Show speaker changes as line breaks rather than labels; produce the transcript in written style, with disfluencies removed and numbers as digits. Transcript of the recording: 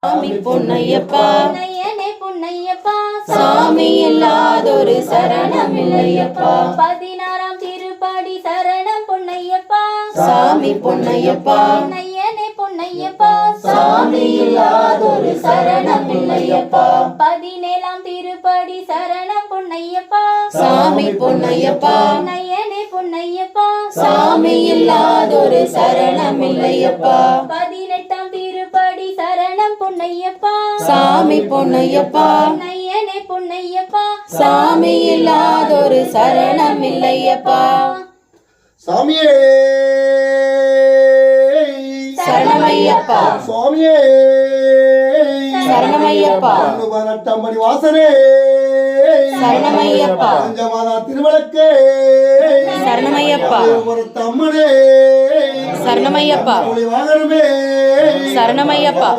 சாமி பொன்னையப்பா
பொன்னையனே பொன்னையப்பா
சாமி இல்லாதொரு சரணம் இல்லையப்பா
16ஆம் திருப்படி சரணம் பொன்னையப்பா
சாமி பொன்னையப்பா
பொன்னையனே பொன்னையப்பா
சாமி இல்லாதொரு சரணம் இல்லையப்பா
17ஆம் திருப்படி சரணம் பொன்னையப்பா
சாமி பொன்னையப்பா
பொன்னையனே பொன்னையப்பா
சாமி இல்லாதொரு சரணம் இல்லையப்பா
18ஆம் திருப்படி சரணம் பொன்னையப்பா
சாமி பொன்னையப்பா
பொன்னையனே பொன்னையப்பா
சாமி இல்லாதொரு சரணம் இல்லையப்பா
சாமியே
சரணமையப்பா
சுவாமியே
சரணமையப்பா
நட்டம்படி வாசனே
சரணமையப்பா
பஞ்சமாதா திருவிளக்கே
சரணமையப்பா
ஒரு தம்மனே
சரணமையப்பா
வாகனமே
சரணமையப்பா